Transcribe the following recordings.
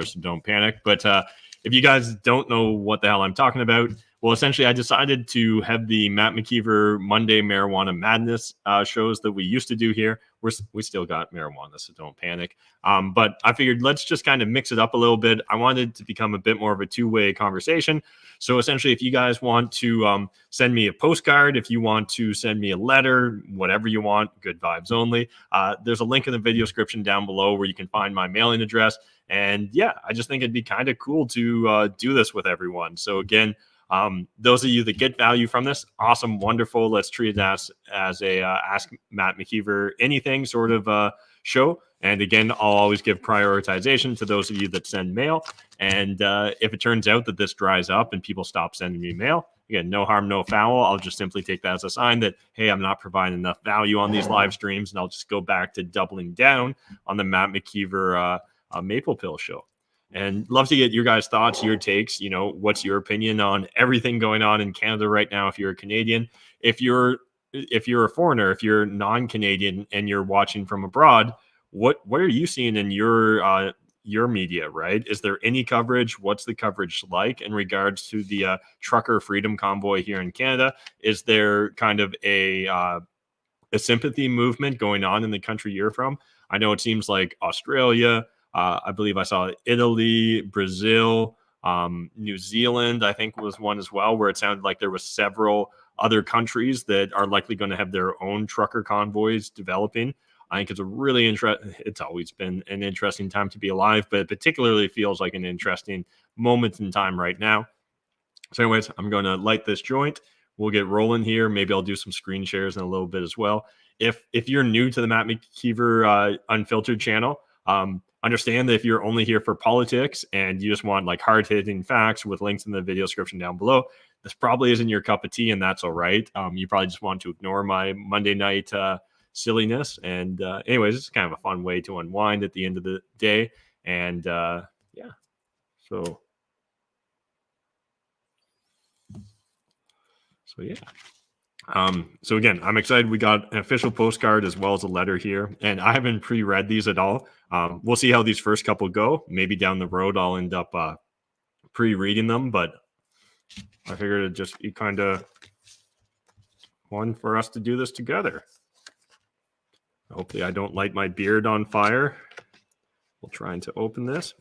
so don't panic. But if you guys don't know what the hell I'm talking about, well, essentially, I decided to have the Matt McKeever Monday Marijuana Madness shows that we used to do here. We still got marijuana, so don't panic. But I figured let's just kind of mix it up a little bit. I wanted to become a bit more of a two-way conversation. So essentially, if you guys want to send me a postcard, if you want to send me a letter, whatever you want, good vibes only, there's a link in the video description down below where you can find my mailing address. And yeah, I just think it'd be kind of cool to do this with everyone. So again, those of you that get value from this, awesome, wonderful. Let's treat it as a Ask Matt McKeever anything sort of show. And again, I'll always give prioritization to those of you that send mail. And if it turns out that this dries up and people stop sending me mail, again, no harm, no foul. I'll just simply take that as a sign that, hey, I'm not providing enough value on these live streams. And I'll just go back to doubling down on the Matt McKeever Maple Pill show. And love to get your guys' thoughts, your takes. You know, what's your opinion on everything going on in Canada right now? If you're a Canadian, if you're a foreigner, if you're non-Canadian and you're watching from abroad, what are you seeing in your media? Right? Is there any coverage? What's the coverage like in regards to the trucker freedom convoy here in Canada? Is there kind of a sympathy movement going on in the country you're from? I know it seems like Australia. I believe I saw Italy, Brazil, New Zealand, I think was one as well, where it sounded like there was several other countries that are likely going to have their own trucker convoys developing. I think it's a really it's always been an interesting time to be alive, but it particularly feels like an interesting moment in time right now. So anyways, I'm going to light this joint. We'll get rolling here. Maybe I'll do some screen shares in a little bit as well. If you're new to the Matt McKeever Unfiltered channel, understand that if you're only here for politics and you just want like hard-hitting facts with links in the video description down below, this probably isn't your cup of tea, and that's all right. You probably just want to ignore my Monday night silliness. And anyways, it's kind of a fun way to unwind at the end of the day. And yeah, so yeah. So again, I'm excited. We got an official postcard as well as a letter here, and I haven't pre-read these at all. We'll see how these first couple go. Maybe down the road I'll end up pre-reading them, but I figured it'd just be kind of fun for us to do this together. Hopefully I don't light my beard on fire while trying to open this.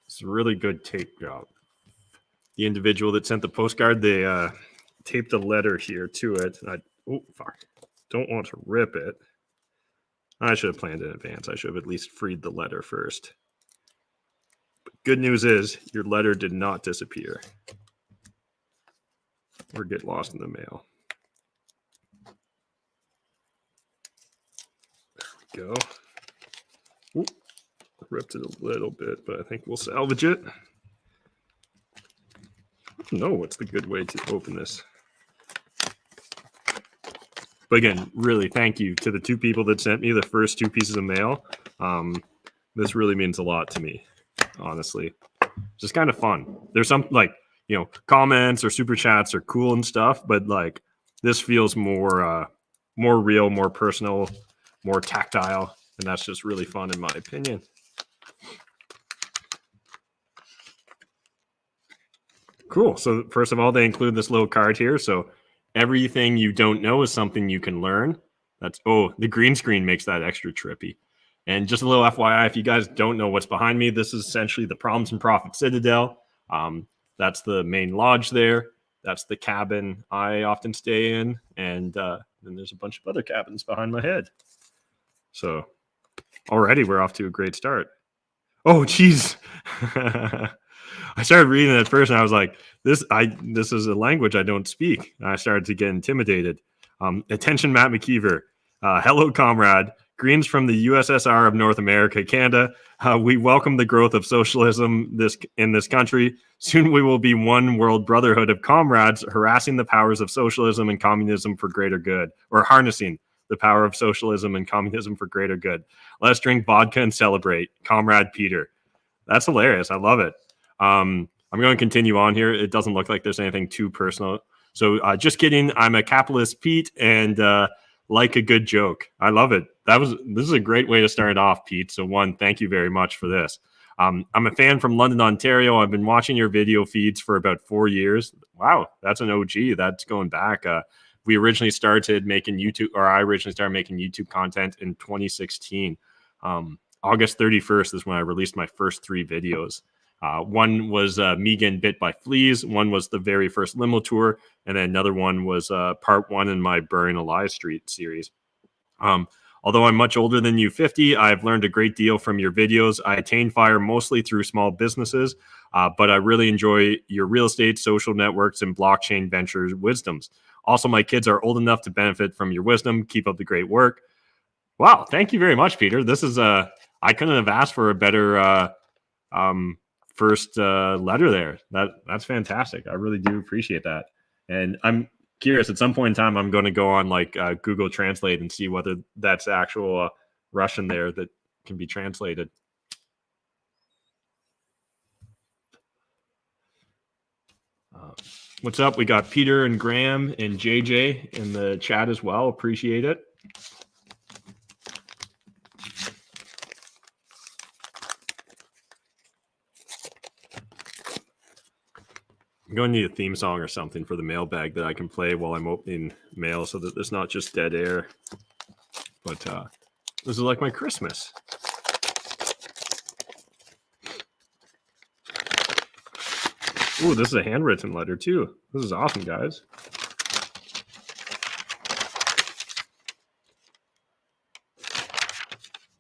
It's a really good tape job. The individual that sent the postcard, they taped a letter here to it. Don't want to rip it. I should have planned in advance. I should have at least freed the letter first. But good news is your letter did not disappear or get lost in the mail. There we go. Ooh, ripped it a little bit, but I think we'll salvage it. No, what's the good way to open this? But again, really thank you to the two people that sent me the first two pieces of mail. This really means a lot to me, honestly. Just kind of fun. There's some like, you know, comments or super chats are cool and stuff, but like this feels more real, more personal, more tactile, and that's just really fun in my opinion. Cool. So first of all, they include this little card here. So everything you don't know is something you can learn. The green screen makes that extra trippy. And just a little FYI, if you guys don't know what's behind me, this is essentially the Problems and Profit Citadel. That's the main lodge there. That's the cabin I often stay in. And then there's a bunch of other cabins behind my head. So already we're off to a great start. Oh, geez. I started reading it at first and I was like, this is a language I don't speak. And I started to get intimidated. Attention, Matt McKeever. Hello, comrade. Greens from the USSR of North America, Canada. We welcome the growth of socialism in this country. Soon we will be one world brotherhood of comrades harassing the powers of socialism and communism for greater good, or harnessing the power of socialism and communism for greater good. Let's drink vodka and celebrate. Comrade Peter. That's hilarious. I love it. I'm going to continue on here. It doesn't look like there's anything too personal. So just kidding. I'm a capitalist Pete, and like a good joke. I love it. This is a great way to start it off, Pete. So one, thank you very much for this. I'm a fan from London, Ontario. I've been watching your video feeds for about 4 years. Wow, that's an OG. That's going back. We originally started making YouTube, or I originally started making YouTube content in 2016. August 31st is when I released my first 3 videos. One was me getting bit by fleas. One was the very first limo tour. And then another one was part 1 in my Burying Alive Street series. Although I'm much older than you, 50, I've learned a great deal from your videos. I attain fire mostly through small businesses, but I really enjoy your real estate, social networks, and blockchain ventures wisdoms. Also, my kids are old enough to benefit from your wisdom. Keep up the great work. Wow, thank you very much, Peter. This is I couldn't have asked for a better first letter there. That's fantastic. I really do appreciate that. And I'm curious, at some point in time, I'm going to go on like Google Translate and see whether that's actual Russian there that can be translated. What's up? We got Peter and Graham and JJ in the chat as well. Appreciate it. I'm going to need a theme song or something for the mailbag that I can play while I'm opening mail so that there's not just dead air. But this is like my Christmas. Ooh, this is a handwritten letter too. This is awesome, guys.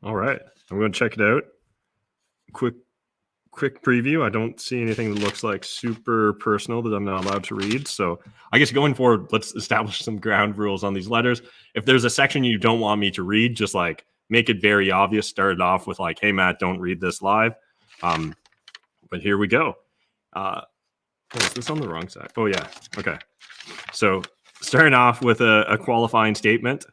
All right, I'm going to check it out. Quick preview. I don't see anything that looks like super personal that I'm not allowed to read. So I guess going forward, let's establish some ground rules on these letters. If there's a section you don't want me to read, just like make it very obvious. Start it off with like, hey, Matt, don't read this live. But here we go. Is this on the wrong side? Oh, yeah. Okay. So starting off with a qualifying statement.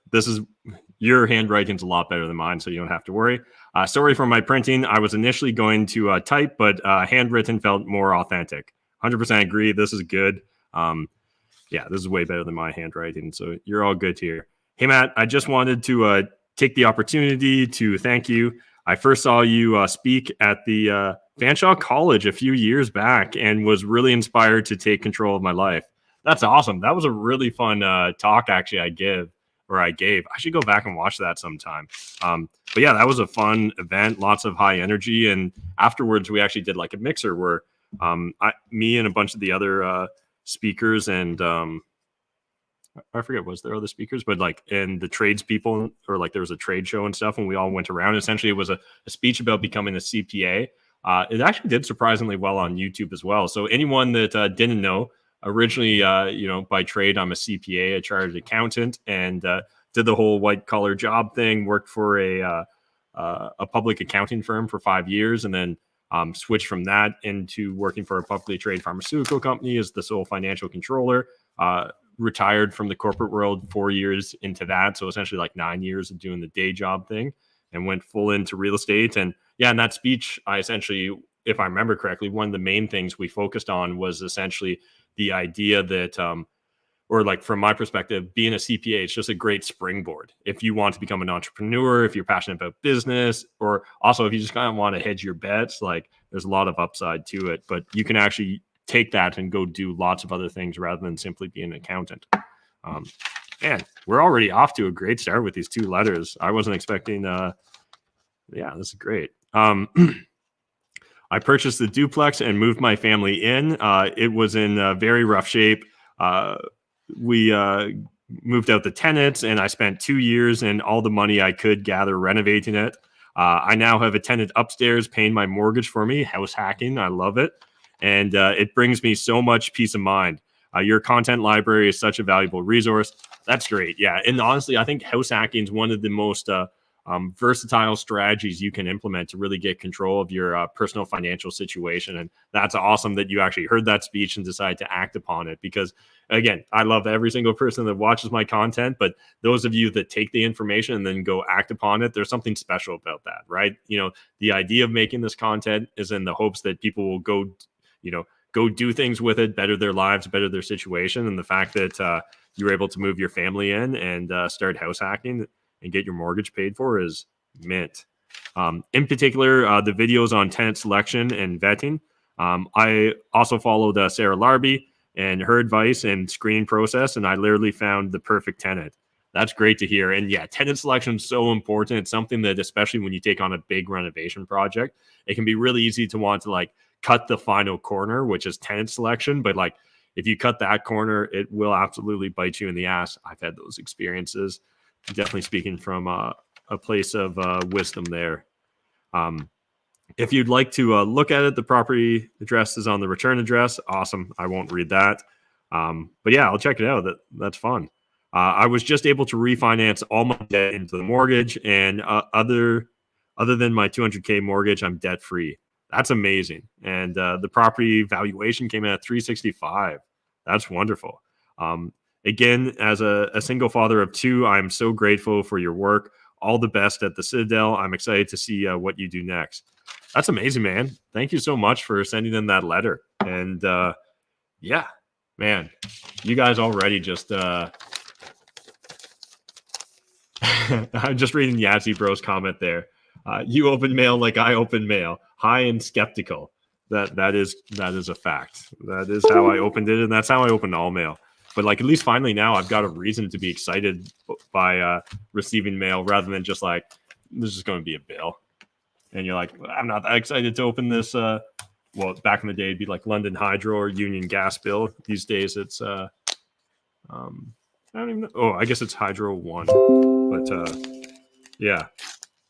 Your handwriting's a lot better than mine, so you don't have to worry. Sorry for my printing. I was initially going to type, but handwritten felt more authentic. 100% agree. This is good. Yeah, this is way better than my handwriting, so you're all good here. Hey, Matt, I just wanted to take the opportunity to thank you. I first saw you speak at the Fanshawe College a few years back and was really inspired to take control of my life. That's awesome. That was a really fun talk, actually, I gave. I should go back and watch that sometime. But yeah, that was a fun event, lots of high energy. And afterwards, we actually did like a mixer where me and a bunch of the other speakers and I forget, was there other speakers, but like, and the tradespeople, or like there was a trade show and stuff, and we all went around. Essentially, it was a speech about becoming a CPA. It actually did surprisingly well on YouTube as well. So anyone that didn't know, originally, by trade, I'm a CPA, a chartered accountant, and did the whole white collar job thing. Worked for a public accounting firm for 5 years, and then switched from that into working for a publicly traded pharmaceutical company as the sole financial controller. Retired from the corporate world 4 years into that, so essentially like 9 years of doing the day job thing, and went full into real estate. And yeah, in that speech, I essentially, if I remember correctly, one of the main things we focused on was essentially the idea that, or like from my perspective, being a CPA, it's just a great springboard. If you want to become an entrepreneur, if you're passionate about business, or also if you just kind of want to hedge your bets, like there's a lot of upside to it, but you can actually take that and go do lots of other things rather than simply be an accountant. And we're already off to a great start with these 2 letters. I wasn't expecting, yeah, this is great. I purchased the duplex and moved my family in. It was in very rough shape. We moved out the tenants, and I spent 2 years and all the money I could gather renovating it. I now have a tenant upstairs paying my mortgage for me, house hacking. I love it. And it brings me so much peace of mind. Your content library is such a valuable resource. That's great. Yeah. And honestly, I think house hacking is one of the most versatile strategies you can implement to really get control of your personal financial situation. And that's awesome that you actually heard that speech and decided to act upon it, because again, I love every single person that watches my content, but those of you that take the information and then go act upon it, there's something special about that, right? The idea of making this content is in the hopes that people will go do things with it, better their lives, better their situation. And the fact that you were able to move your family in and start house hacking and get your mortgage paid for is mint. In particular, the videos on tenant selection and vetting. I also followed Sarah Larby and her advice and screening process, and I literally found the perfect tenant. That's great to hear. And yeah, tenant selection is so important. It's something that, especially when you take on a big renovation project, it can be really easy to want to like cut the final corner, which is tenant selection. But like, if you cut that corner, it will absolutely bite you in the ass. I've had those experiences. Definitely speaking from a place of wisdom there. If you'd like to look at it, the property address is on the return address. Awesome. I won't read that. But yeah, I'll check it out. That's fun. I was just able to refinance all my debt into the mortgage, and other than my $200K mortgage, I'm debt free. That's amazing. And the property valuation came in at $365. That's wonderful. Again, as a single father of two, I'm so grateful for your work. All the best at the Citadel. I'm excited to see what you do next. That's amazing, man. Thank you so much for sending in that letter. And yeah, man, you guys already just I'm just reading Yazzie Bro's comment there. You open mail like I open mail, high and skeptical. That is a fact. That is how I opened it, and that's how I opened all mail. But like, at least finally now I've got a reason to be excited by receiving mail rather than just like, this is going to be a bill. And you're like, I'm not that excited to open this. Well, back in the day, it'd be like London Hydro or Union Gas bill. These days, it's I don't even know. Oh, I guess it's Hydro 1. But yeah.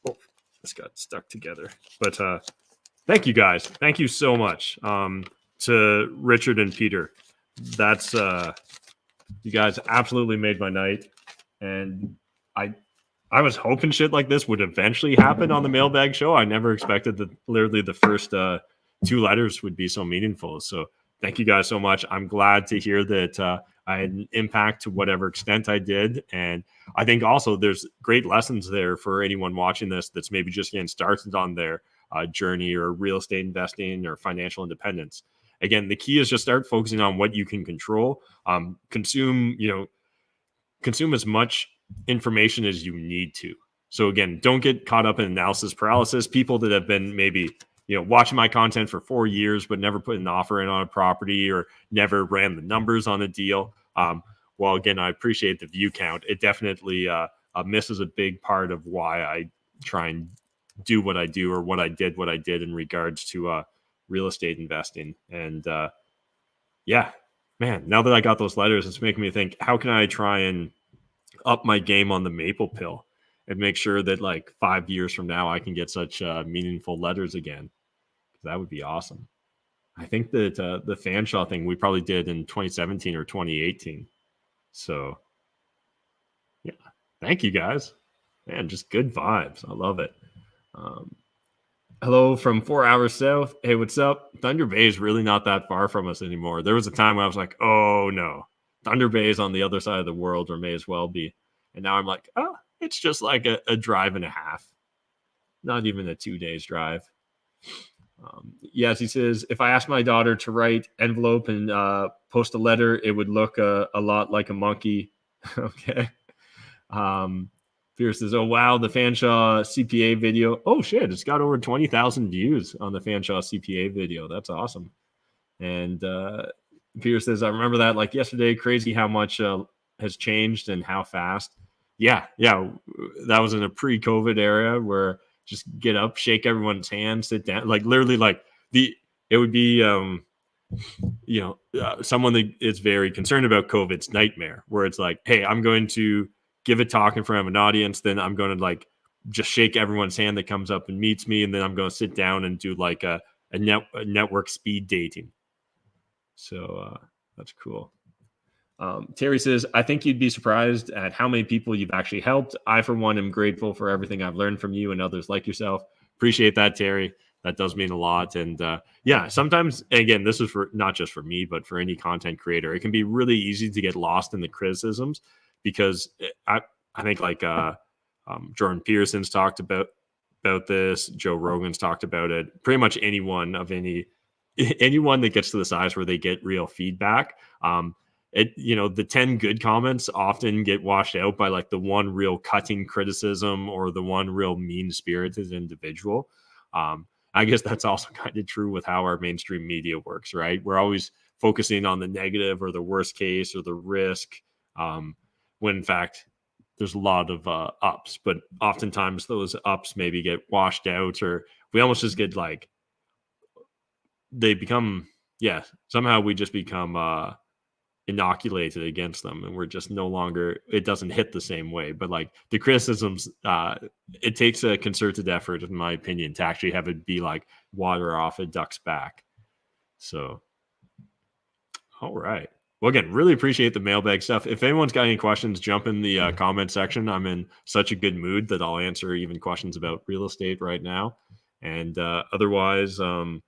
Oh, this got stuck together. But thank you guys. Thank you so much to Richard and Peter. That's you guys absolutely made my night. And I was hoping shit like this would eventually happen on the Mailbag Show. I never expected that literally the first 2 letters would be so meaningful. So thank you guys so much. I'm glad to hear that I had an impact to whatever extent I did. And I think also there's great lessons there for anyone watching this that's maybe just getting started on their journey or real estate investing or financial independence. Again, the key is just start focusing on what you can control. Consume as much information as you need to. So again, don't get caught up in analysis paralysis. People that have been maybe watching my content for 4 years but never put an offer in on a property or never ran the numbers on a deal. Well, again, I appreciate the view count. It definitely misses a big part of why I try and do what I do or what I did in regards to real estate investing. And yeah, man, now that I got those letters, it's making me think, how can I try and up my game on the maple pill and make sure that like 5 years from now I can get such meaningful letters again? That would be awesome. I think that the Fanshawe thing we probably did in 2017 or 2018. So yeah, thank you guys. Man, just good vibes. I love it. Hello from 4 hours south. Hey, what's up? Thunder Bay is really not that far from us anymore. There was a time when I was like, oh no, Thunder Bay is on the other side of the world, or may as well be. And now I'm like, oh, it's just like a drive and a half. Not even a 2 days drive. Yes, he says, if I asked my daughter to write envelope and post a letter, it would look a lot like a monkey. Okay. Pierce says, oh, wow, the Fanshawe CPA video. Oh, shit, it's got over 20,000 views on the Fanshawe CPA video. That's awesome. And Pierce says, I remember that like yesterday. Crazy how much has changed and how fast. Yeah. That was in a pre-COVID era where just get up, shake everyone's hand, sit down. Like literally like it would be, someone that is very concerned about COVID's nightmare, where it's like, hey, I'm going to give a talk in front of an audience. Then I'm going to like just shake everyone's hand that comes up and meets me. And then I'm going to sit down and do like a network speed dating. So that's cool. Terry says, I think you'd be surprised at how many people you've actually helped. I, for one, am grateful for everything I've learned from you and others like yourself. Appreciate that, Terry. That does mean a lot. And yeah, sometimes, again, this is for not just for me, but for any content creator, it can be really easy to get lost in the criticisms because I think like Jordan Peterson's talked about this. Joe Rogan's talked about it. Pretty much anyone that gets to the size where they get real feedback. the 10 good comments often get washed out by like the one real cutting criticism or the one real mean-spirited individual. I guess that's also kind of true with how our mainstream media works, right? We're always focusing on the negative or the worst case or the risk, when in fact there's a lot of ups, but oftentimes those ups maybe get washed out, or we almost just get like, they become, somehow we just become inoculated against them, and we're just no longer, it doesn't hit the same way. But like the criticisms, it takes a concerted effort, in my opinion, to actually have it be like water off a duck's back. So, all right. Well, again, really appreciate the mailbag stuff. If anyone's got any questions, jump in the comment section. I'm in such a good mood that I'll answer even questions about real estate right now. And otherwise, I'll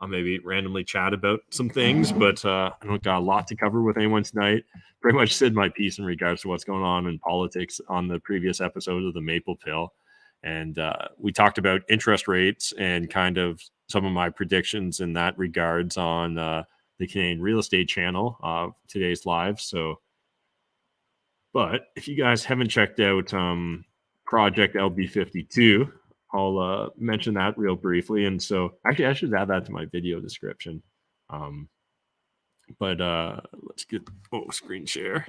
maybe randomly chat about some things, but I don't got a lot to cover with anyone tonight. Pretty much said my piece in regards to what's going on in politics on the previous episode of the Maple Pill. And we talked about interest rates and kind of some of my predictions in that regards on the Canadian Real Estate channel of today's live. So, but if you guys haven't checked out Project LB52, I'll mention that real briefly. And so actually I should add that to my video description. But let's get screen share.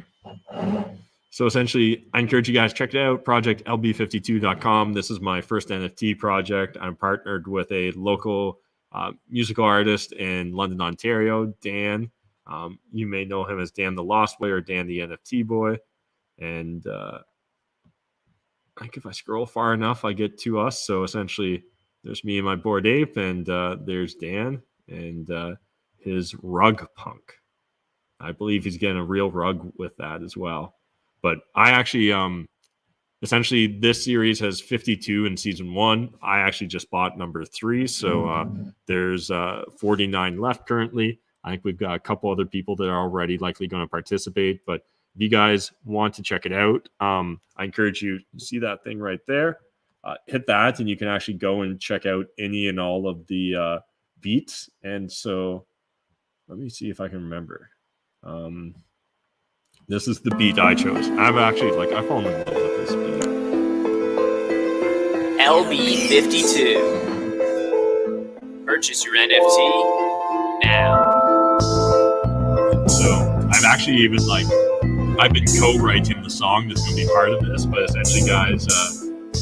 So essentially, I encourage you guys to check it out, projectlb52.com. This is my first NFT project. I'm partnered with a local musical artist in London, Ontario, Dan. You may know him as Dan the Lost Boy or Dan the NFT Boy. And I think if I scroll far enough, I get to us. So essentially, there's me and my Bored Ape, and there's Dan and his rug punk. I believe he's getting a real rug with that as well. But I actually, essentially, this series has 52 in season 1. I actually just bought number 3. So there's 49 left currently. I think we've got a couple other people that are already likely going to participate. But if you guys want to check it out, I encourage you to see that thing right there. Hit that, and you can actually go and check out any and all of the beats. And so let me see if I can remember. This is the beat I chose. I've actually, I fall in love with this beat. LB52. Purchase your NFT now. So I've actually even I've been co-writing the song that's going to be part of this, but essentially, guys,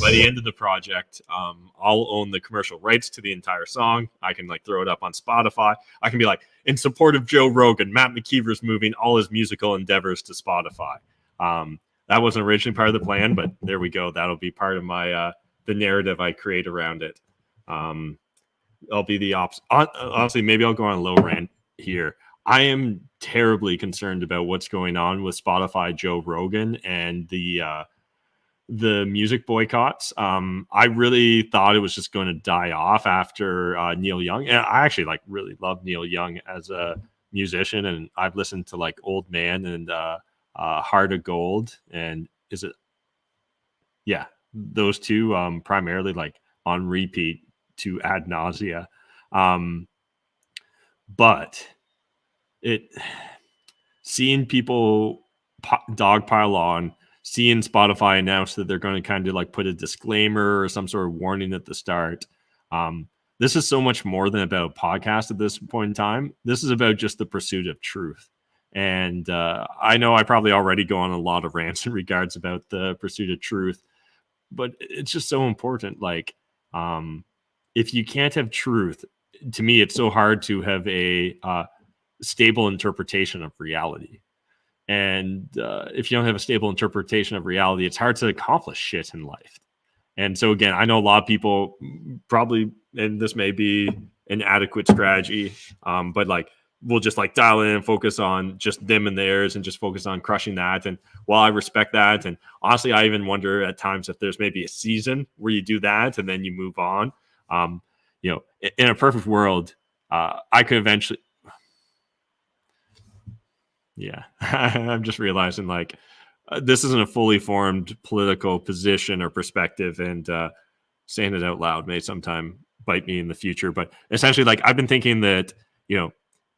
by the end of the project, I'll own the commercial rights to the entire song. I can throw it up on Spotify. I can be in support of Joe Rogan, Matt McKeever's moving all his musical endeavors to Spotify. That wasn't originally part of the plan, but there we go. That'll be part of my the narrative I create around it. I'll be the opposite. Honestly, maybe I'll go on a low rant here. I am terribly concerned about what's going on with Spotify, Joe Rogan, and the music boycotts. I really thought it was just going to die off after Neil Young. And I actually really love Neil Young as a musician, and I've listened to Old Man and Heart of Gold, and those two primarily on repeat to ad nausea. But seeing people dogpile on, seeing Spotify announce that they're going to kind of put a disclaimer or some sort of warning at the start. This is so much more than about podcast at this point in time. This is about just the pursuit of truth. And I know I probably already go on a lot of rants in regards about the pursuit of truth, but it's just so important. If you can't have truth, to me, it's so hard to have a stable interpretation of reality. And if you don't have a stable interpretation of reality, it's hard to accomplish shit in life. And so, again, I know a lot of people probably, and this may be an adequate strategy, but we'll just dial in and focus on just them and theirs and just focus on crushing that. And while I respect that, and honestly, I even wonder at times if there's maybe a season where you do that and then you move on. In a perfect world, I could eventually. Yeah, I'm just realizing this isn't a fully formed political position or perspective, and saying it out loud may sometime bite me in the future. But essentially, I've been thinking that,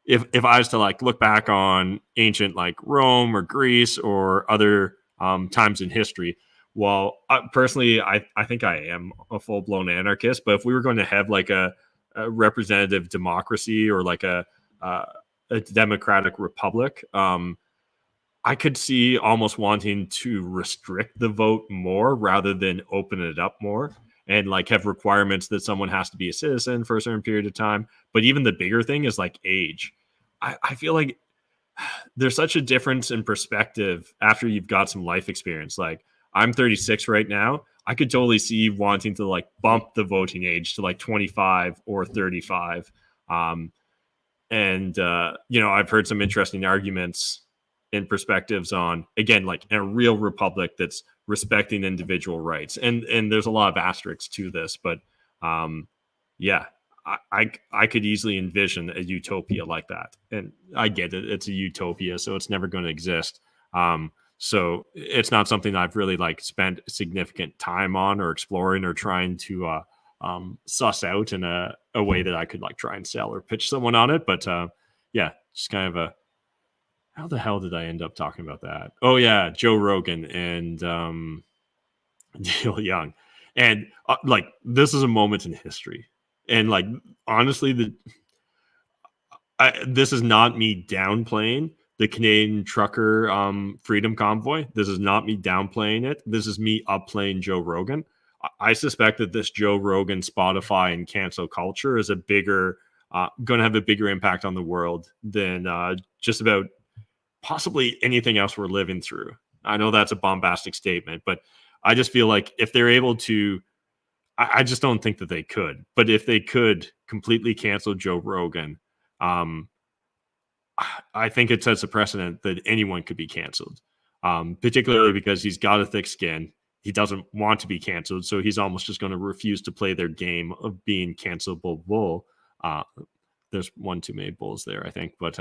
if I was to like look back on ancient like Rome or Greece or other times in history, well, personally, I think I am a full blown anarchist. But if we were going to have like a representative democracy or like a democratic republic, I could see almost wanting to restrict the vote more rather than open it up more and like have requirements that someone has to be a citizen for a certain period of time. But even the bigger thing is like age. I feel like there's such a difference in perspective after you've got some life experience. Like I'm 36 right now. I could totally see wanting to like bump the voting age to like 25 or 35. I've heard some interesting arguments and perspectives on, again, like a real republic that's respecting individual rights. And there's a lot of asterisks to this, but yeah, I could easily envision a utopia like that. And I get it. It's a utopia, so it's never going to exist. So it's not something I've really like spent significant time on or exploring or trying to suss out in a way that I could like try and sell or pitch someone on it. But yeah, just kind of how the hell did I end up talking about that? Oh yeah, Joe Rogan and Neil Young. And like this is a moment in history. And like honestly, this is not me downplaying the Canadian trucker freedom convoy. This is not me downplaying it. This is me upplaying Joe Rogan. I suspect that this Joe Rogan, Spotify, and cancel culture is going to have a bigger impact on the world than just about possibly anything else we're living through. I know that's a bombastic statement, but I just feel like if they're able to, I just don't think that they could. But if they could completely cancel Joe Rogan, I think it sets a precedent that anyone could be canceled, particularly because he's got a thick skin. He doesn't want to be canceled, so he's almost just going to refuse to play their game of being cancelable bull. There's one too many bulls there, I think. But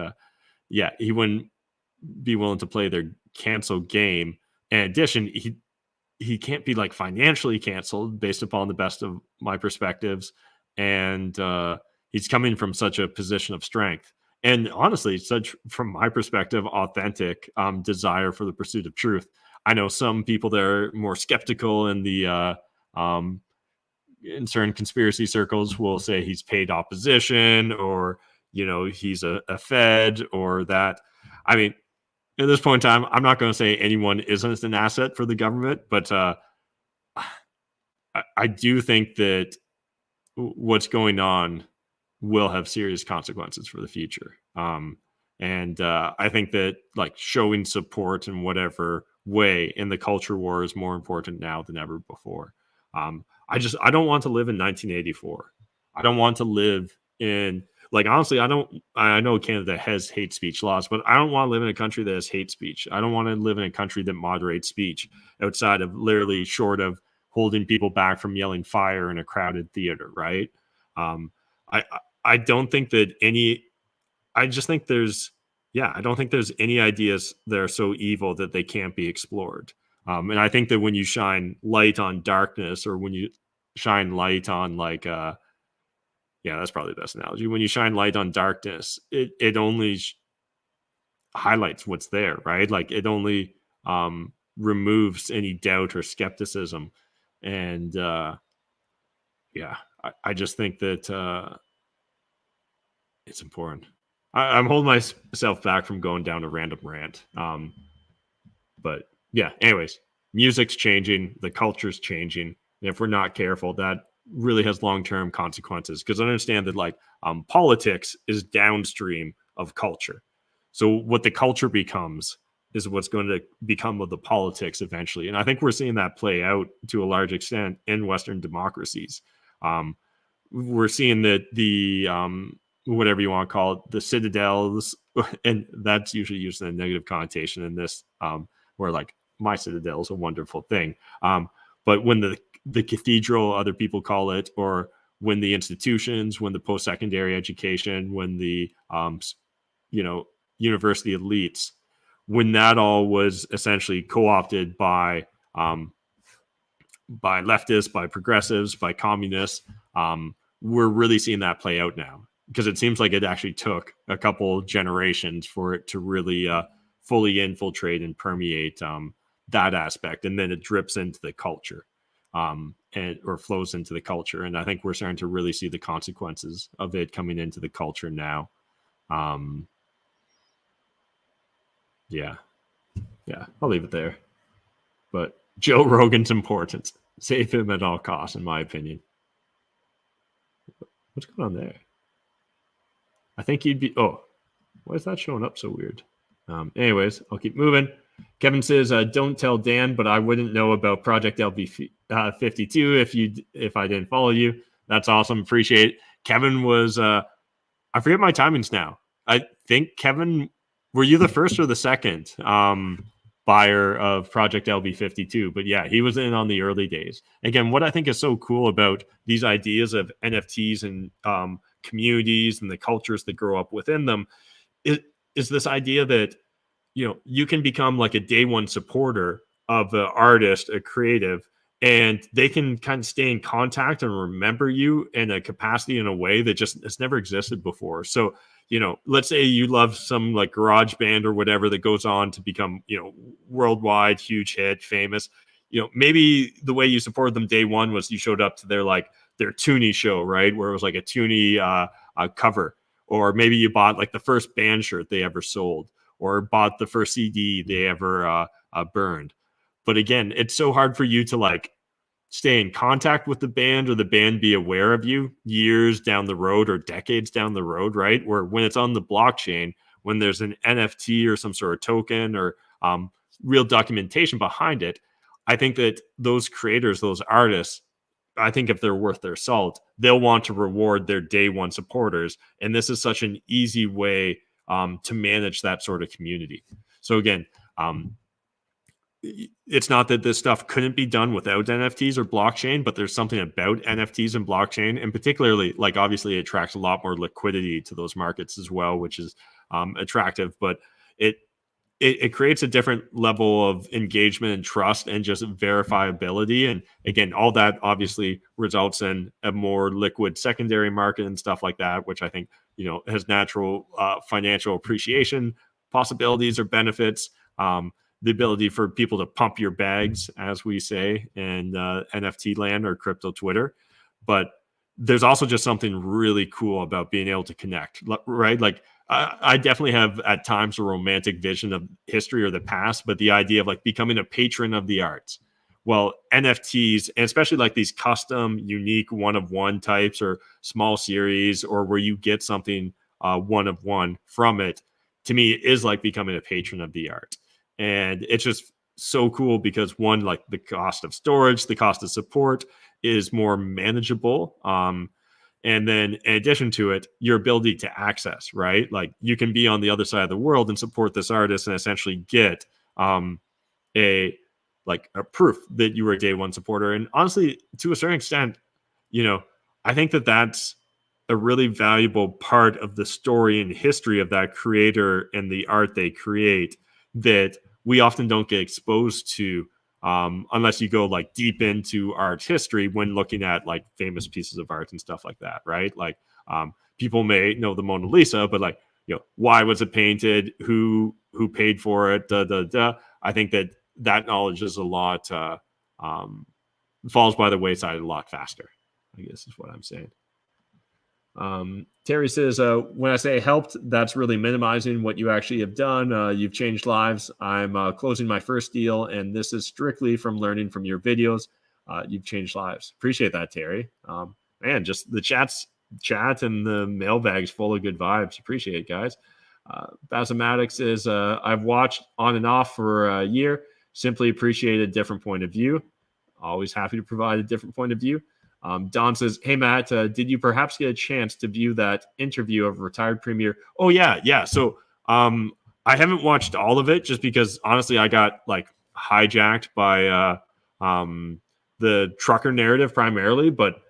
yeah, he wouldn't be willing to play their cancel game. In addition, he can't be like financially canceled based upon the best of my perspectives. And he's coming from such a position of strength. And honestly, such, from my perspective, authentic desire for the pursuit of truth. I know some people that are more skeptical in the in certain conspiracy circles will say he's paid opposition or, he's a Fed or that. I mean, at this point in time, I'm not going to say anyone isn't an asset for the government, but I do think that what's going on will have serious consequences for the future. And I think that like showing support in whatever way in the culture war is more important now than ever before. I don't want to live in 1984. I don't want to live in, like, honestly, I know Canada has hate speech laws, but I don't want to live in a country that has hate speech. I don't want to live in a country that moderates speech outside of literally short of holding people back from yelling fire in a crowded theater. Right. I don't think that I don't think there's any ideas that are so evil that they can't be explored. And I think that when you shine light on darkness, or when you shine light on like, that's probably the best analogy. When you shine light on darkness, it only highlights what's there, right? Like it only removes any doubt or skepticism. And I just think that it's important. I'm holding myself back from going down a random rant. But yeah, anyways, music's changing, the culture's changing. And if we're not careful, that really has long-term consequences, because I understand that like politics is downstream of culture. So what the culture becomes is what's going to become of the politics eventually. And I think we're seeing that play out to a large extent in Western democracies. We're seeing that the whatever you want to call it, the citadels, and that's usually used in a negative connotation in this, where like my citadel is a wonderful thing. But when the cathedral, other people call it, or when the institutions, when the post-secondary education, when the university elites, when that all was essentially co-opted by leftists, by progressives, by communists, we're really seeing that play out now. because it seems like it actually took a couple generations for it to really fully infiltrate and permeate that aspect, and then it drips into the culture, and or flows into the culture. And I think we're starting to really see the consequences of it coming into the culture now. Yeah, I'll leave it there. But Joe Rogan's important. Save him at all costs, in my opinion. What's going on there? I think he'd be. Oh, why is that showing up so weird? Anyways, I'll keep moving. Kevin says, "Don't tell Dan, but I wouldn't know about Project LB52 if I didn't follow you." That's awesome. Appreciate it. Kevin was. I forget my timings now. I think Kevin, were you the first or the second buyer of Project LB52? But yeah, he was in on the early days. Again, what I think is so cool about these ideas of NFTs and communities and the cultures that grow up within them is this idea that, you know, you can become like a day one supporter of an artist, a creative, and they can kind of stay in contact and remember you in a capacity, in a way that just has never existed before. So, you know, let's say you love some like garage band or whatever that goes on to become, you know, worldwide, huge hit, famous. You know, maybe the way you supported them day one was you showed up to their Toonie show, right? Where it was like a Toonie cover. Or maybe you bought like the first band shirt they ever sold, or bought the first CD they ever burned. But again, it's so hard for you to like stay in contact with the band, or the band be aware of you years down the road or decades down the road, right? Where when it's on the blockchain, when there's an NFT or some sort of token or real documentation behind it, I think that those creators, those artists, I think if they're worth their salt, they'll want to reward their day one supporters. And this is such an easy way to manage that sort of community. So again, it's not that this stuff couldn't be done without NFTs or blockchain, but there's something about NFTs and blockchain, and particularly, like, obviously it attracts a lot more liquidity to those markets as well, which is attractive, but it creates a different level of engagement and trust and just verifiability. And again, all that obviously results in a more liquid secondary market and stuff like that, which I think, you know, has natural financial appreciation possibilities or benefits. The ability for people to pump your bags, as we say in NFT land or crypto Twitter. But there's also just something really cool about being able to connect, right? Like, I definitely have at times a romantic vision of history or the past, but the idea of like becoming a patron of the arts. Well, NFTs, and especially like these custom, unique one-of-one types or small series, or where you get something one-of-one from it, to me is like becoming a patron of the art. And it's just so cool because, one, like the cost of storage, the cost of support is more manageable. And then in addition to it, your ability to access, right? Like you can be on the other side of the world and support this artist and essentially get a proof that you were a day one supporter. And honestly, to a certain extent, you know, I think that that's a really valuable part of the story and history of that creator and the art they create that we often don't get exposed to unless you go like deep into art history when looking at like famous pieces of art and stuff like that, right? Like people may know the Mona Lisa, but like, you know, why was it painted? Who paid for it? I think that knowledge is a lot falls by the wayside a lot faster, I guess is what I'm saying. Terry says, when I say helped, that's really minimizing what you actually have done. You've changed lives. I'm closing my first deal, and this is strictly from learning from your videos. You've changed lives. Appreciate that, Terry. Man, just the chat and the mailbag's full of good vibes. Appreciate it, guys. Basomatics says, I've watched on and off for a year. Simply appreciate a different point of view. Always happy to provide a different point of view. Don says, hey, Matt, did you perhaps get a chance to view that interview of retired premier? Oh, yeah. So I haven't watched all of it just because, honestly, I got like hijacked by the trucker narrative primarily. But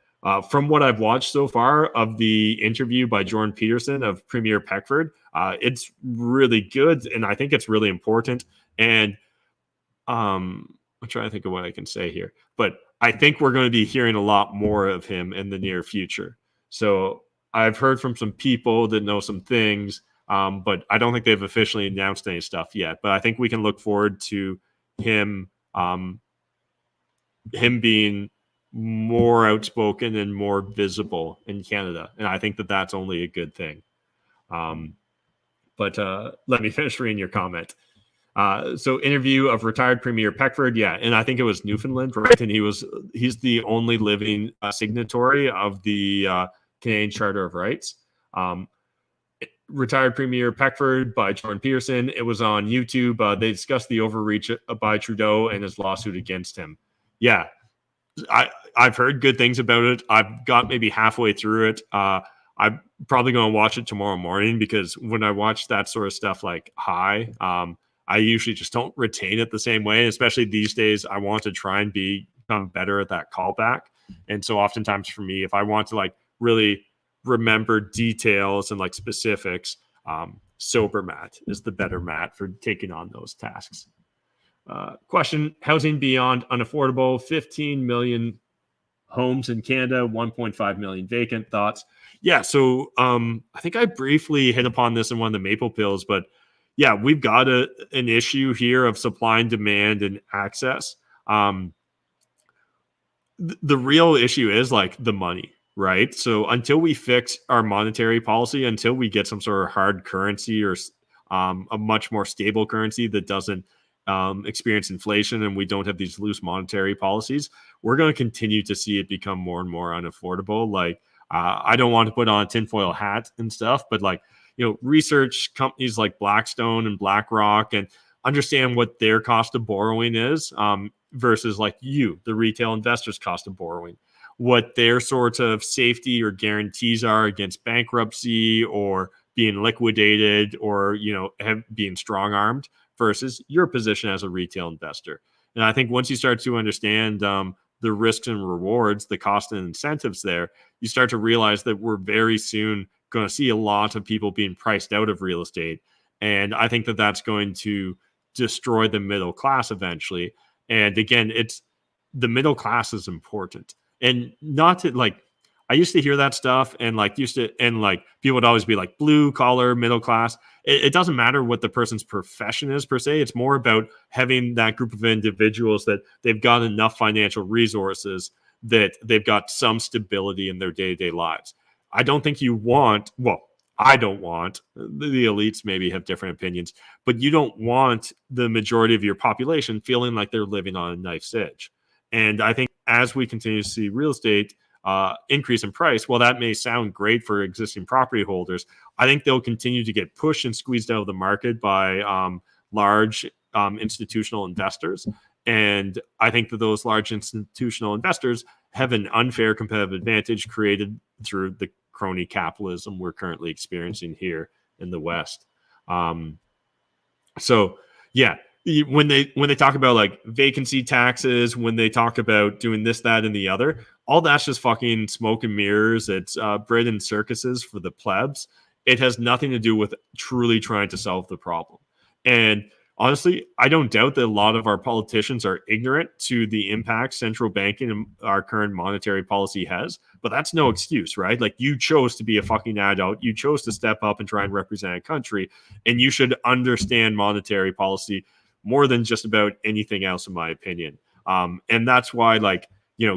from what I've watched so far of the interview by Jordan Peterson of Premier Peckford, it's really good. And I think it's really important. And I'm trying to think of what I can say here. But I think we're going to be hearing a lot more of him in the near future. So I've heard from some people that know some things, but I don't think they've officially announced any stuff yet. But I think we can look forward to him him being more outspoken and more visible in Canada, and I think that that's only a good thing. But let me finish reading your comment. So interview of retired Premier Peckford, yeah, and I think it was Newfoundland, right? And he's the only living signatory of the Canadian Charter of Rights. Retired Premier Peckford by Jordan Peterson. It was on YouTube. They discussed the overreach by Trudeau and his lawsuit against him. Yeah, I've heard good things about it. I've got maybe halfway through it. I'm probably going to watch it tomorrow morning because when I watch that sort of stuff like high, I usually just don't retain it the same way. Especially these days, I want to try and become better at that callback. And so oftentimes for me, if I want to like really remember details and like specifics, sober Matt is the better Matt for taking on those tasks. Question: housing beyond unaffordable, 15 million homes in Canada, 1.5 million vacant. Thoughts? Yeah, so I think I briefly hit upon this in one of the Maple Pills, but yeah, we've got an issue here of supply and demand and access. The real issue is like the money, right? So until we fix our monetary policy, until we get some sort of hard currency or a much more stable currency that doesn't experience inflation and we don't have these loose monetary policies, we're going to continue to see it become more and more unaffordable. Like, I don't want to put on a tinfoil hat and stuff, but like, research companies like Blackstone and BlackRock and understand what their cost of borrowing is versus like the retail investors' cost of borrowing, what their sort of safety or guarantees are against bankruptcy or being liquidated or, being strong armed versus your position as a retail investor. And I think once you start to understand the risks and rewards, the cost and incentives there, you start to realize that we're very soon going to see a lot of people being priced out of real estate. And I think that that's going to destroy the middle class eventually. And again, it's the middle class is important. And not to like, I used to hear that stuff and people would always be like blue collar, middle class. It doesn't matter what the person's profession is per se. It's more about having that group of individuals that they've got enough financial resources that they've got some stability in their day-to-day lives. I don't think you want, I don't want, the elites maybe have different opinions, but you don't want the majority of your population feeling like they're living on a knife's edge. And I think as we continue to see real estate increase in price, while that may sound great for existing property holders, I think they'll continue to get pushed and squeezed out of the market by large institutional investors. And I think that those large institutional investors have an unfair competitive advantage created through the crony capitalism we're currently experiencing here in the West. So yeah, when they talk about like vacancy taxes, when they talk about doing this, that, and the other, all that's just fucking smoke and mirrors. It's bread and circuses for the plebs. It has nothing to do with truly trying to solve the problem. And honestly, I don't doubt that a lot of our politicians are ignorant to the impact central banking and our current monetary policy has, but that's no excuse, right? Like, you chose to be a fucking adult. You chose to step up and try and represent a country, and you should understand monetary policy more than just about anything else, in my opinion. And that's why, like,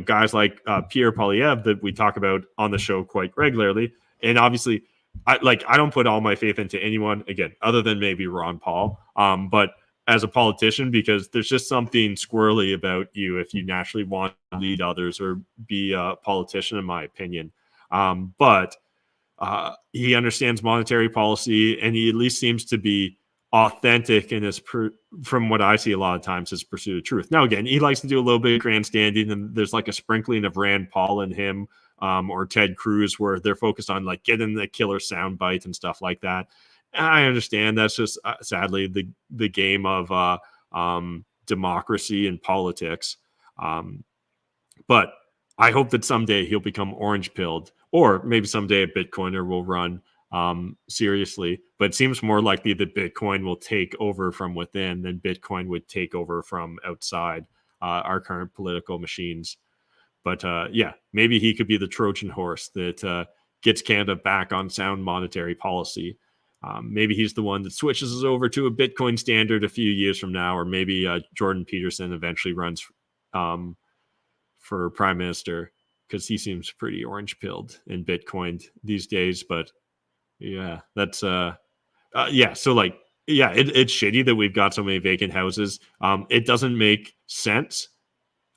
guys like Pierre Poilievre that we talk about on the show quite regularly, and obviously, I don't put all my faith into anyone, again, other than maybe Ron Paul, but as a politician, because there's just something squirrely about you if you naturally want to lead others or be a politician, in my opinion. But he understands monetary policy, and he at least seems to be authentic in his, from what I see a lot of times, his pursuit of truth. Now, again, he likes to do a little bit of grandstanding, and there's like a sprinkling of Rand Paul in him, or Ted Cruz, where they're focused on like getting the killer soundbite and stuff like that. And I understand that's just sadly the game of democracy and politics. But I hope that someday he'll become orange pilled, or maybe someday a Bitcoiner will run seriously. But it seems more likely that Bitcoin will take over from within than Bitcoin would take over from outside our current political machines. But yeah, maybe he could be the Trojan horse that gets Canada back on sound monetary policy. Maybe he's the one that switches us over to a Bitcoin standard a few years from now, or maybe Jordan Peterson eventually runs for prime minister, because he seems pretty orange-pilled and Bitcoined these days. But yeah, that's yeah. So like, yeah, it's shitty that we've got so many vacant houses. It doesn't make sense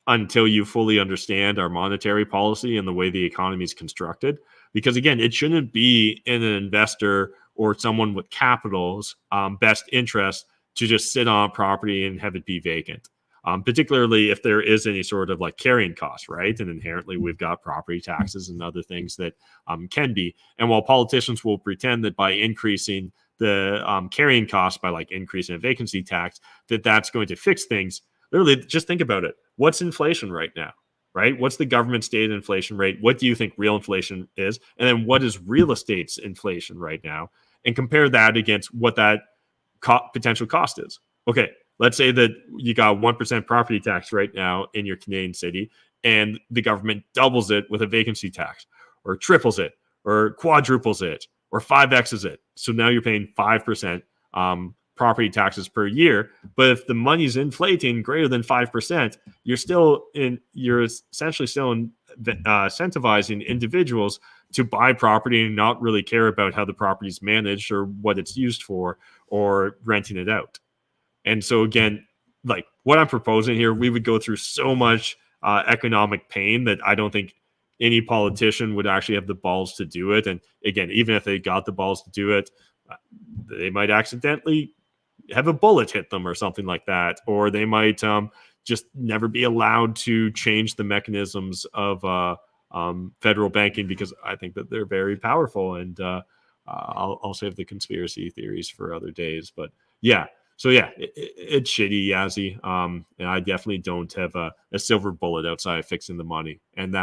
until you fully understand our monetary policy and the way the economy is constructed. Because again, it shouldn't be in an investor or someone with capital's best interest to just sit on property and have it be vacant. Particularly if there is any sort of like carrying cost, right? And inherently we've got property taxes and other things that can be. And while politicians will pretend that by increasing the carrying cost by like increasing a vacancy tax, that's going to fix things, literally just think about it. What's inflation right now, right? What's the government stated inflation rate? What do you think real inflation is? And then what is real estate's inflation right now? And compare that against what that potential cost is. Okay, let's say that you got 1% property tax right now in your Canadian city, and the government doubles it with a vacancy tax, or triples it, or quadruples it, or 5x's it. So now you're paying 5% property taxes per year. But if the money's inflating greater than 5%, you're essentially still incentivizing individuals to buy property and not really care about how the property is managed or what it's used for, or renting it out. And so again, like what I'm proposing here, we would go through so much economic pain that I don't think any politician would actually have the balls to do it. And again, even if they got the balls to do it, they might accidentally have a bullet hit them or something like that, or they might just never be allowed to change the mechanisms of federal banking, because I think that they're very powerful. And I'll save the conspiracy theories for other days. But yeah, so yeah, it's shitty, Yazzie. And I definitely don't have a silver bullet outside of fixing the money. And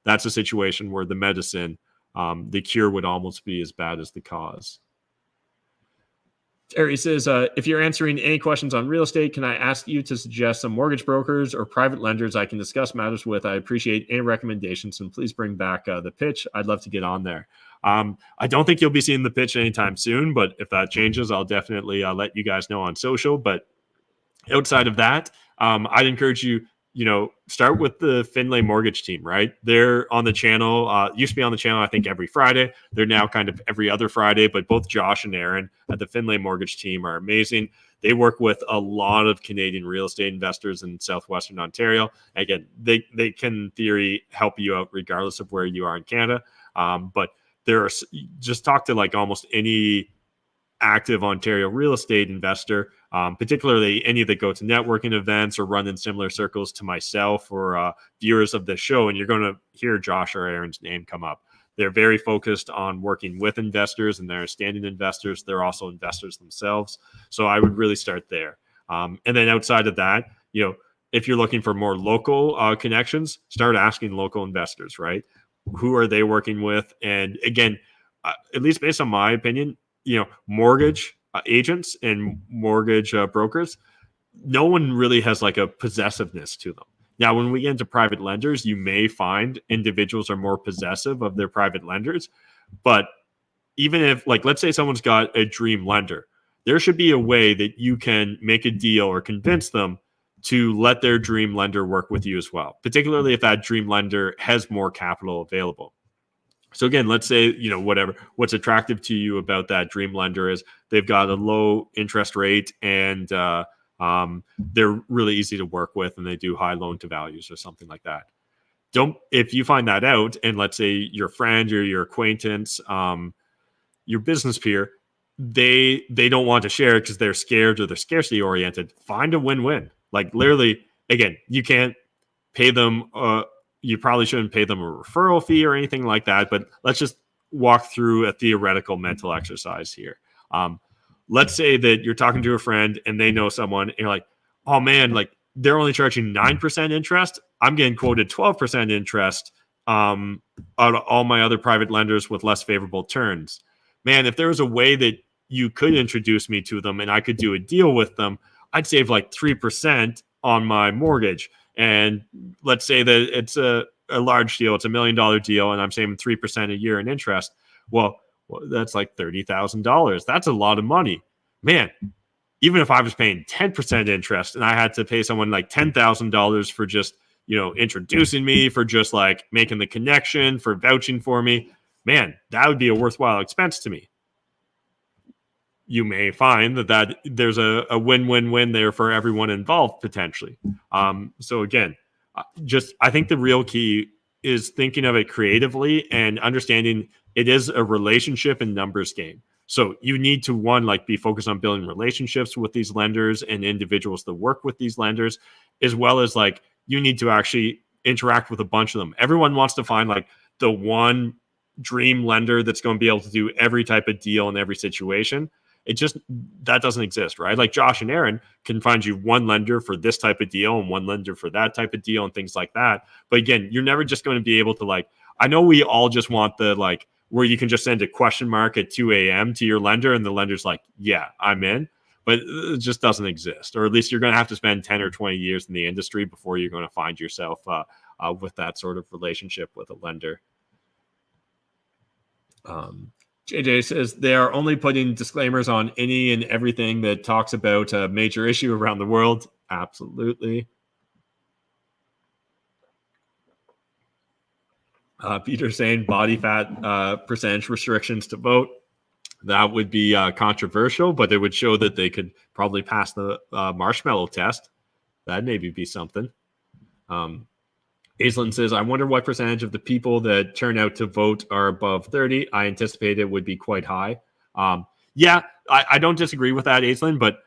that's a situation where the medicine, the cure would almost be as bad as the cause. Terry says, if you're answering any questions on real estate, can I ask you to suggest some mortgage brokers or private lenders I can discuss matters with? I appreciate any recommendations, and please bring back the pitch. I'd love to get on there. I don't think you'll be seeing the pitch anytime soon, but if that changes, I'll definitely let you guys know on social. But outside of that, I'd encourage you, start with the Finlay Mortgage team, right? They're on the channel, used to be on the channel, I think, every Friday. They're now kind of every other Friday, but both Josh and Aaron at the Finlay Mortgage team are amazing. They work with a lot of Canadian real estate investors in Southwestern Ontario. Again, they can, in theory, help you out regardless of where you are in Canada. But just talk to like almost any active Ontario real estate investor, particularly any that go to networking events or run in similar circles to myself or viewers of the show, and you're going to hear Josh or Aaron's name come up. They're very focused on working with investors, and they're standing investors. They're also investors themselves. So I would really start there. And then outside of that, if you're looking for more local connections, start asking local investors, right? Who are they working with? And again, at least based on my opinion, mortgage agents and mortgage brokers, no one really has like a possessiveness to them. Now, when we get into private lenders, you may find individuals are more possessive of their private lenders. But even if, like, let's say someone's got a dream lender, there should be a way that you can make a deal or convince them to let their dream lender work with you as well, particularly if that dream lender has more capital available. So again, let's say, what's attractive to you about that dream lender is they've got a low interest rate and they're really easy to work with, and they do high loan to values or something like that. If you find that out, and let's say your friend or your acquaintance, your business peer, they don't want to share because they're scared or they're scarcity oriented, find a win-win. Like literally, again, you can't pay them you probably shouldn't pay them a referral fee or anything like that, but let's just walk through a theoretical mental exercise here. Let's say that you're talking to a friend and they know someone, and you're like, oh man, like they're only charging 9% interest. I'm getting quoted 12% interest out of all my other private lenders with less favorable terms. Man, if there was a way that you could introduce me to them and I could do a deal with them, I'd save like 3% on my mortgage. And let's say that it's a large deal, it's $1 million deal, and I'm saving 3% a year in interest. Well, that's like $30,000. That's a lot of money, man. Even if I was paying 10% interest and I had to pay someone like $10,000 for just, introducing me, for just like making the connection, for vouching for me, man, that would be a worthwhile expense to me. You may find that there's a win-win-win there for everyone involved potentially. So again, I think the real key is thinking of it creatively and understanding it is a relationship and numbers game. So you need to be focused on building relationships with these lenders and individuals that work with these lenders, as well as like you need to actually interact with a bunch of them. Everyone wants to find like the one dream lender that's going to be able to do every type of deal in every situation. That doesn't exist, right? Like Josh and Aaron can find you one lender for this type of deal and one lender for that type of deal and things like that. But again, you're never just going to be able to I know we all just want the where you can just send a question mark at 2 a.m. to your lender and the lender's like, yeah, I'm in. But it just doesn't exist. Or at least you're going to have to spend 10 or 20 years in the industry before you're going to find yourself with that sort of relationship with a lender. JJ says they are only putting disclaimers on any and everything that talks about a major issue around the world. Absolutely. Peter saying body fat percentage restrictions to vote. That would be controversial, but it would show that they could probably pass the marshmallow test. That'd maybe be something. Aislinn says, I wonder what percentage of the people that turn out to vote are above 30. I anticipate it would be quite high. Yeah, I don't disagree with that, Aislinn, but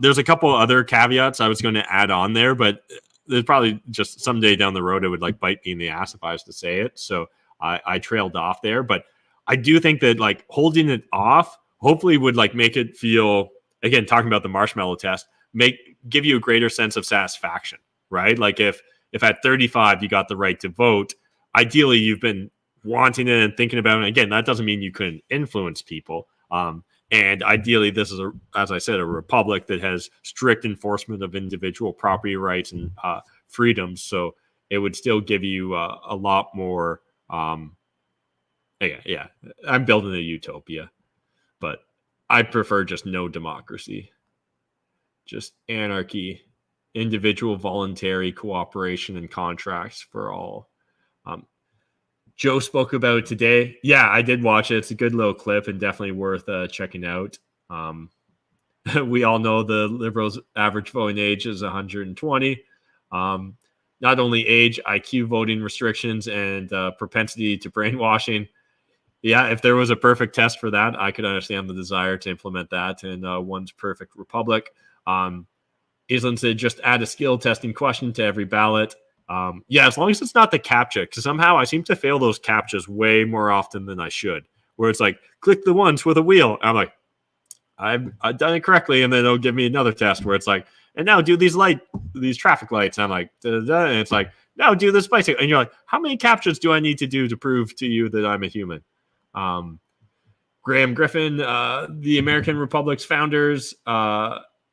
there's a couple other caveats I was going to add on there, but there's probably just someday down the road it would bite me in the ass if I was to say it. So I trailed off there. But I do think that holding it off hopefully would make it feel, again, talking about the marshmallow test, give you a greater sense of satisfaction, right? If at 35 you got the right to vote, ideally you've been wanting it and thinking about it. Again, that doesn't mean you couldn't influence people. And ideally, this is, as I said, a republic that has strict enforcement of individual property rights and freedoms. So it would still give you a lot more. Yeah, I'm building a utopia, but I prefer just no democracy, just anarchy, individual voluntary cooperation and contracts for all. Joe spoke about it today. Yeah, I did watch it. It's a good little clip and definitely worth checking out. We all know the Liberals' average voting age is 120. Not only age, IQ voting restrictions, and propensity to brainwashing. Yeah, if there was a perfect test for that, I could understand the desire to implement that in one's perfect republic. Aislinn said, just add a skill testing question to every ballot. Yeah, as long as it's not the CAPTCHA, because somehow I seem to fail those CAPTCHAs way more often than I should, where it's click the ones with a wheel. I'm like, I've done it correctly, and then it'll give me another test where it's and now do these traffic lights. I'm like, and it's now do this bicycle. And you're like, how many CAPTCHAs do I need to do to prove to you that I'm a human? Graham Griffin, the American Republic's founders,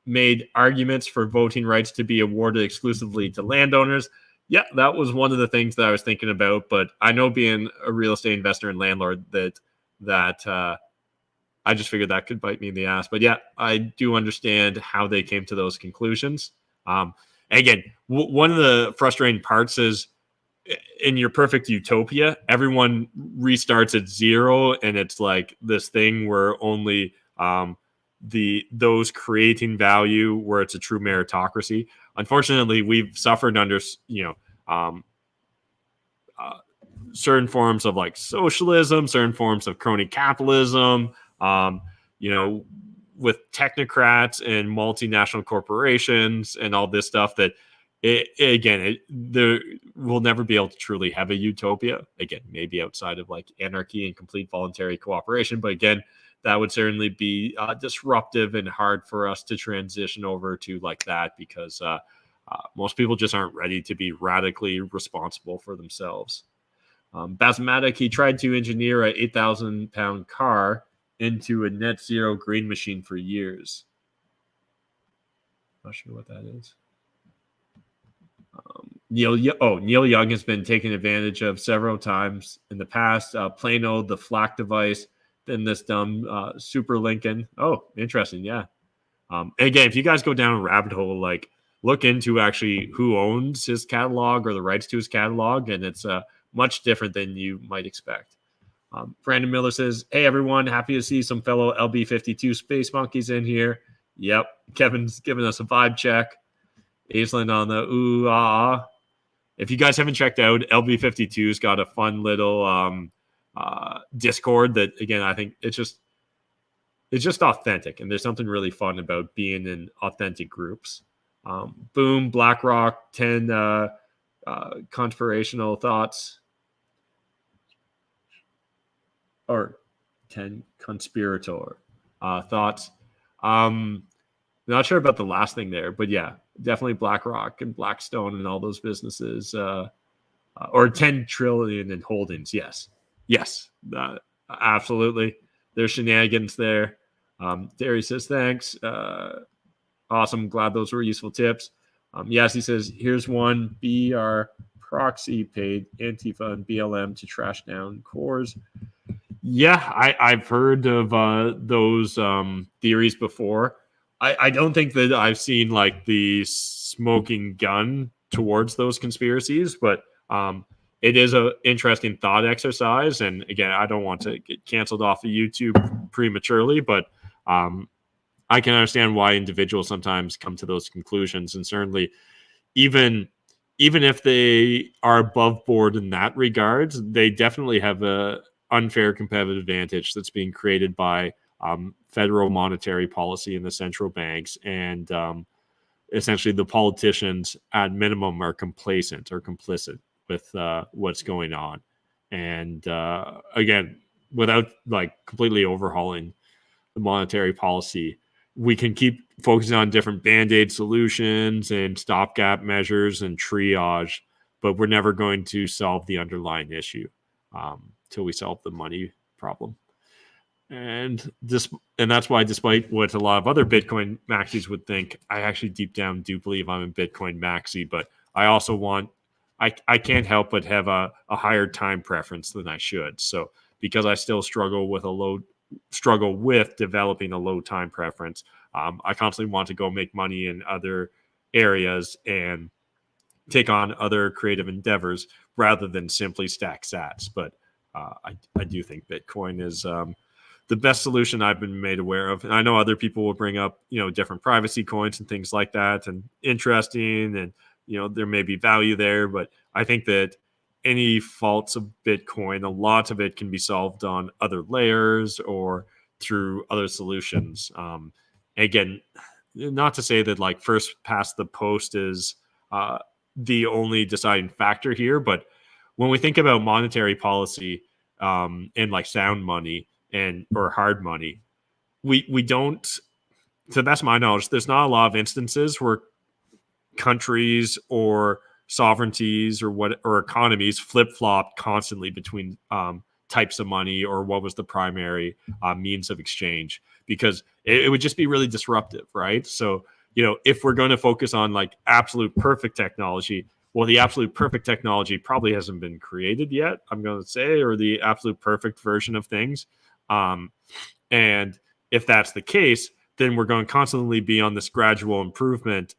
made arguments for voting rights to be awarded exclusively to landowners. Yeah, that was one of the things that I was thinking about. But I know, being a real estate investor and landlord, that I just figured that could bite me in the ass. But yeah, I do understand how they came to those conclusions. Again, one of the frustrating parts is, in your perfect utopia, everyone restarts at zero, and it's this thing where only those creating value, where it's a true meritocracy. Unfortunately, we've suffered under certain forms of socialism, certain forms of crony capitalism, with technocrats and multinational corporations and all this stuff that we'll never be able to truly have a utopia. Again, maybe outside of anarchy and complete voluntary cooperation, but again, that would certainly be disruptive and hard for us to transition over to that, because most people just aren't ready to be radically responsible for themselves. Basmatic, he tried to engineer a 8,000-pound car into a net zero green machine for years. Not sure what that is. Neil Young has been taken advantage of several times in the past. Plano, the FLAC device, then this dumb Super Lincoln. Oh, interesting. Yeah. And again, if you guys go down a rabbit hole, like look into actually who owns his catalog or the rights to his catalog, and it's much different than you might expect. Brandon Miller says, "Hey everyone, happy to see some fellow LB52 Space Monkeys in here." Yep, Kevin's giving us a vibe check. Aislinn on the ooh ah. If you guys haven't checked out, LB52's got a fun little Discord that, again, I think it's just authentic, and there's something really fun about being in authentic groups. Boom, BlackRock, 10 conspirational thoughts, or 10 conspirator thoughts. Not sure about the last thing there, but yeah, definitely BlackRock and Blackstone and all those businesses, or 10 trillion in holdings. Yes, absolutely. There's shenanigans there. Terry says, thanks. Awesome. Glad those were useful tips. Yes, he says, here's one. BR proxy paid Antifa and BLM to trash down cores. Yeah, I've heard of those theories before. I don't think that I've seen like the smoking gun towards those conspiracies, but it is an interesting thought exercise. And again, I don't want to get canceled off of YouTube prematurely, but I can understand why individuals sometimes come to those conclusions. And certainly, even if they are above board in that regards, they definitely have a unfair competitive advantage that's being created by federal monetary policy in the central banks, and essentially the politicians at minimum are complacent or complicit with what's going on. And again, without like completely overhauling the monetary policy, we can keep focusing on different band-aid solutions and stopgap measures and triage, but we're never going to solve the underlying issue till we solve the money problem. And that's why, despite what a lot of other Bitcoin maxis would think, I actually deep down do believe I'm a Bitcoin maxi, but I also I can't help but have a higher time preference than I should. So because I still struggle with developing a low time preference, I constantly want to go make money in other areas and take on other creative endeavors rather than simply stack sats. But I do think Bitcoin is the best solution I've been made aware of. And I know other people will bring up, different privacy coins and things like that, and interesting, and, there may be value there, but I think that any faults of Bitcoin, a lot of it can be solved on other layers or through other solutions. Again, not to say that like first past the post is the only deciding factor here, but when we think about monetary policy and like sound money or hard money, we don't, to the best of my knowledge, there's not a lot of instances where countries or sovereignties or economies flip-flop constantly between types of money or what was the primary means of exchange, because it would just be really disruptive, right? So, if we're going to focus on like absolute perfect technology, well, the absolute perfect technology probably hasn't been created yet, I'm going to say, or the absolute perfect version of things. And if that's the case, then we're going to constantly be on this gradual improvement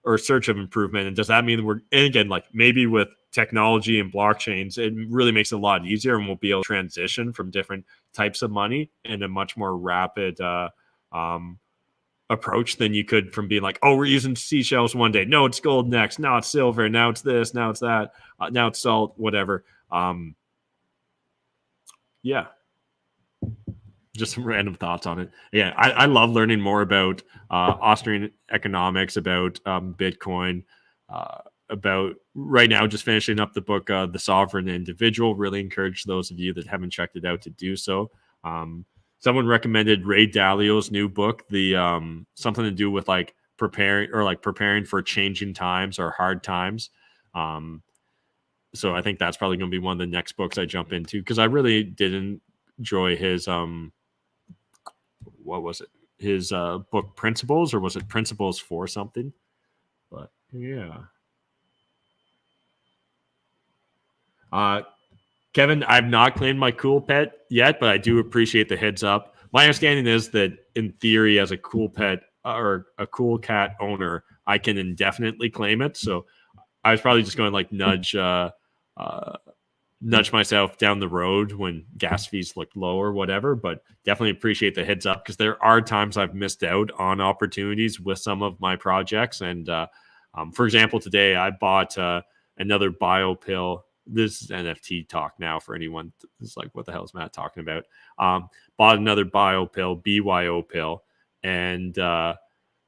or search of improvement. And does that mean and again, like maybe with technology and blockchains, it really makes it a lot easier, and we'll be able to transition from different types of money in a much more rapid approach than you could from being like, oh, we're using seashells one day. No, it's gold next. Now it's silver. Now it's this. Now it's that. Now it's salt, whatever. Yeah. Just some random thoughts on it. Yeah, I love learning more about Austrian economics, about Bitcoin, about right now just finishing up the book, The Sovereign Individual. Really encourage those of you that haven't checked it out to do so. Someone recommended Ray Dalio's new book, the something to do with like preparing for changing times or hard times. So I think that's probably going to be one of the next books I jump into, because I really didn't enjoy his what was it? His book Principles, or was it Principles for something? But yeah. Kevin, I've not claimed my cool pet yet, but I do appreciate the heads up. My understanding is that in theory, as a cool pet or a cool cat owner, I can indefinitely claim it. So I was probably just going like nudge myself down the road when gas fees look low or whatever, but definitely appreciate the heads up because there are times I've missed out on opportunities with some of my projects. And for example, today I bought another bio pill. This is NFT talk now for anyone. It's like, what the hell is Matt talking about? Bought another bio pill, BYO pill, and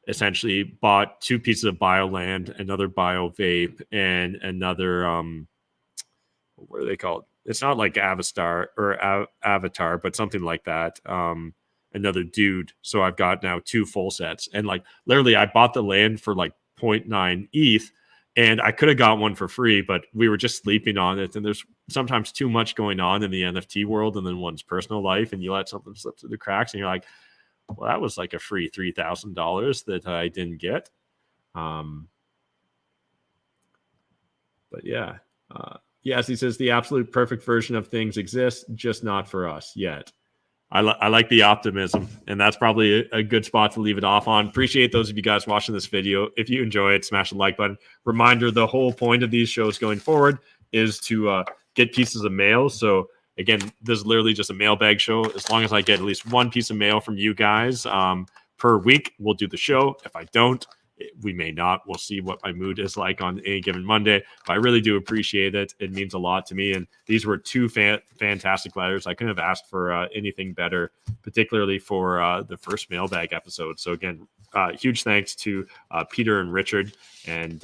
essentially bought 2 pieces of BioLand, another bio vape, and another what are they called? It's not like Avastar or Avatar, but something like that. Another dude. So I've got now 2 full sets, and like literally, I bought the land for like 0.9 ETH, and I could have got one for free, but we were just sleeping on it. And there's sometimes too much going on in the NFT world, and then one's personal life, and you let something slip through the cracks, and you're like, well, that was like a free $3,000 that I didn't get. But yeah. Yes, he says the absolute perfect version of things exists, just not for us yet. I like the optimism, and that's probably a good spot to leave it off on. Appreciate those of you guys watching this video. If you enjoy it, smash the like button. Reminder, the whole point of these shows going forward is to get pieces of mail. So again, this is literally just a mailbag show. As long as I get at least 1 piece of mail from you guys per week, we'll do the show. If I don't, we may not. We'll see what my mood is like on any given Monday. But I really do appreciate it. It means a lot to me. And these were 2 fantastic letters. I couldn't have asked for anything better, particularly for the first mailbag episode. So again, huge thanks to Peter and Richard. And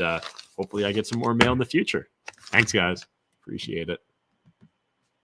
hopefully I get some more mail in the future. Thanks, guys. Appreciate it.